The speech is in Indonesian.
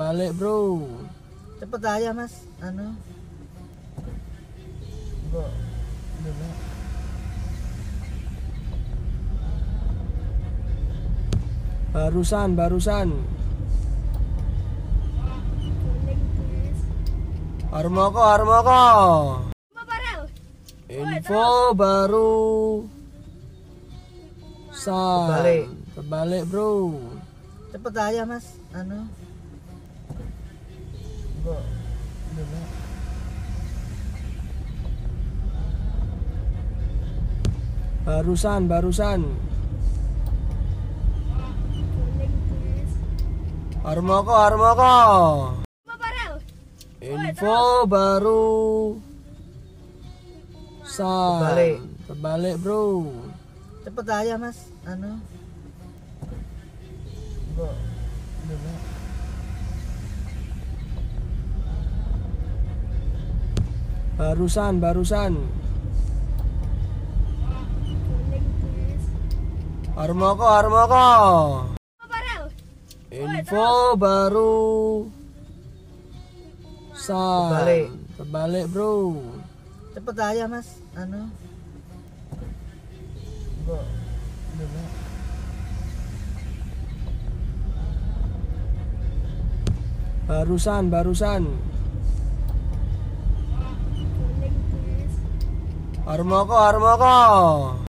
terbalik bro. Cepet aja mas, Bro, dulu. Barusan. Harmoko. Info baru. Terbalik bro. Cepet aja mas, Bro, dulu. Barusan. Harmoko. Info baru. Terbalik bro. Cepet aja mas, Bro, dulu. Barusan. Harmoko. Info baru. Terbalik bro. Cepet aja mas, Bro, dulu. Barusan. Harmoko.